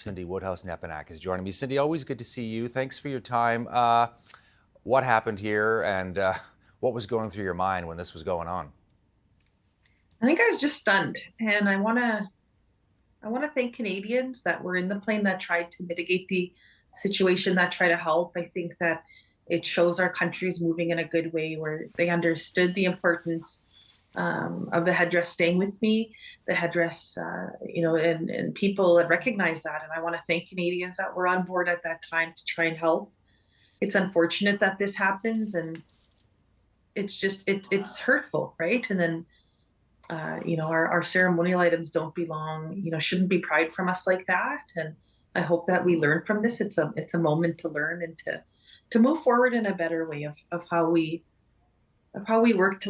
Cindy Woodhouse Nepinak is joining me. Cindy, always good to see you. Thanks for your time. What happened here and what was going through your mind when this was going on? I think I was just stunned, and I want to thank Canadians that were in the plane that tried to mitigate the situation, that try to help. I think that it shows our country is moving in a good way, where they understood the importance of the headdress staying with me, the headdress, and people had recognized that. And I want to thank Canadians that were on board at that time to try and help. It's unfortunate that this happens, and it's hurtful, right? And then our ceremonial items don't belong, shouldn't be pried from us like that. And I hope that we learn from this. It's a moment to learn and to move forward in a better way of how we work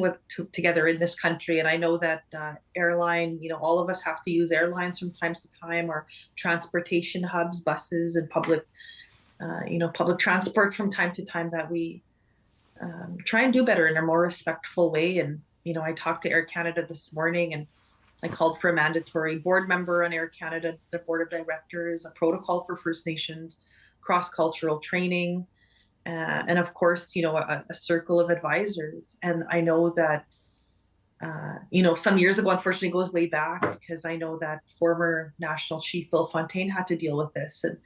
together in this country. And I know that airline, all of us have to use airlines from time to time, or transportation hubs, buses, and public transport from time to time, that we try and do better in a more respectful way. And I talked to Air Canada this morning, and I called for a mandatory board member on Air Canada, the board of directors, a protocol for First Nations, cross-cultural training, and of course, a circle of advisors. And I know that, some years ago, unfortunately, it goes way back, because I know that former National Chief Phil Fontaine had to deal with this, and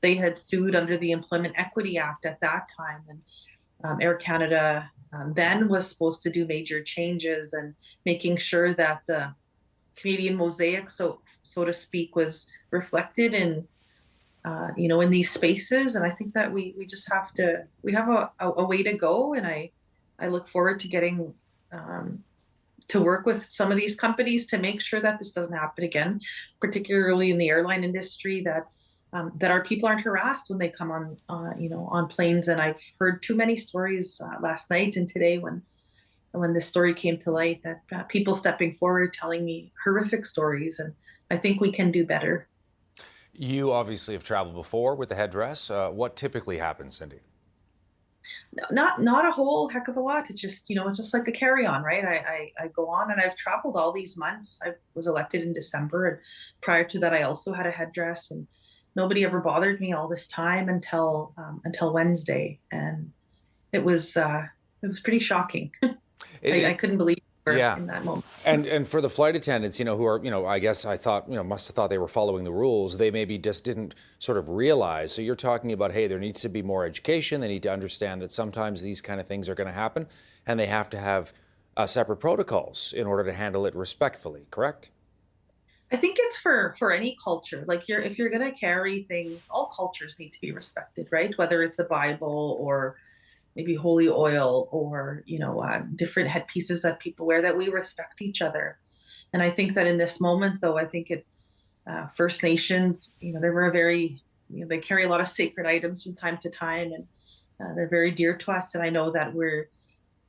they had sued under the Employment Equity Act at that time. And Air Canada then was supposed to do major changes and making sure that the Canadian mosaic, so to speak, was reflected in these spaces. And I think that we have a way to go. And I look forward to getting to work with some of these companies to make sure that this doesn't happen again, particularly in the airline industry, that our people aren't harassed when they come on planes. And I've heard too many stories last night and today, when this story came to light, that people stepping forward telling me horrific stories. And I think we can do better. You obviously have traveled before with the headdress. What typically happens, Cindy? Not a whole heck of a lot. It's just like a carry-on, right? I go on, and I've traveled all these months. I was elected in December, and prior to that, I also had a headdress, and nobody ever bothered me all this time until Wednesday. And it was pretty shocking. I couldn't believe it Yeah. in that moment. And for the flight attendants, who are, I guess I thought, must have thought they were following the rules. They maybe just didn't sort of realize. So you're talking about, hey, there needs to be more education. They need to understand that sometimes these kind of things are going to happen, and they have to have separate protocols in order to handle it respectfully, correct? I think it's for any culture. Like, if you're gonna carry things, all cultures need to be respected, right? Whether it's a Bible, or maybe holy oil, or different headpieces that people wear, that we respect each other. And I think that in this moment, though, I think First Nations, they were they carry a lot of sacred items from time to time, and they're very dear to us. And I know that we're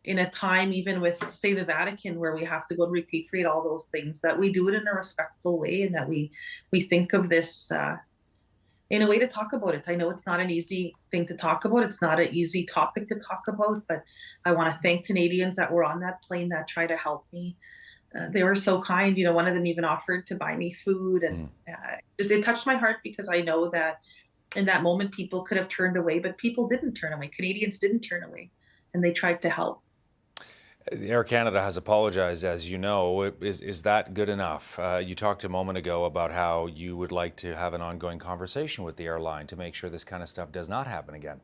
in a time, even with, say, the Vatican, where we have to go and repatriate all those things, that we do it in a respectful way, and that we think of this in a way to talk about it. I know it's not an easy thing to talk about. It's not an easy topic to talk about, but I want to thank Canadians that were on that plane that tried to help me. They were so kind. One of them even offered to buy me food, and it touched my heart, because I know that in that moment people could have turned away, but people didn't turn away. Canadians didn't turn away, and they tried to help. Air Canada has apologized, as you know. Is that good enough? You talked a moment ago about how you would like to have an ongoing conversation with the airline to make sure this kind of stuff does not happen again.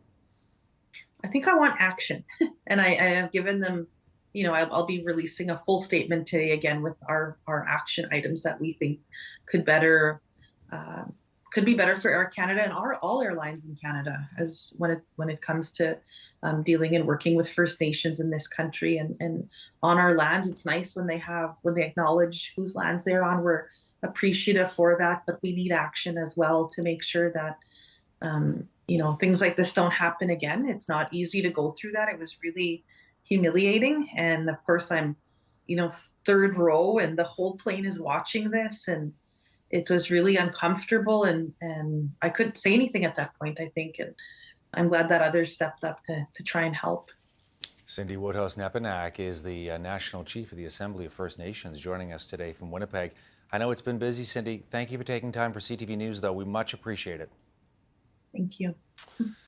I think I want action. And I have given them, I'll be releasing a full statement today, again, with our action items that we think could uh, be better for Air Canada and all airlines in Canada, as when it comes to dealing and working with First Nations in this country, and on our lands. It's nice when they acknowledge whose lands they're on. We're appreciative for that, but we need action as well to make sure that things like this don't happen again. It's not easy to go through that. It was really humiliating, and of course, I'm third row, and the whole plane is watching this, and it was really uncomfortable, and I couldn't say anything at that point, I think. And I'm glad that others stepped up to try and help. Cindy Woodhouse Nepinak is the National Chief of the Assembly of First Nations, joining us today from Winnipeg. I know it's been busy, Cindy. Thank you for taking time for CTV News, though. We much appreciate it. Thank you.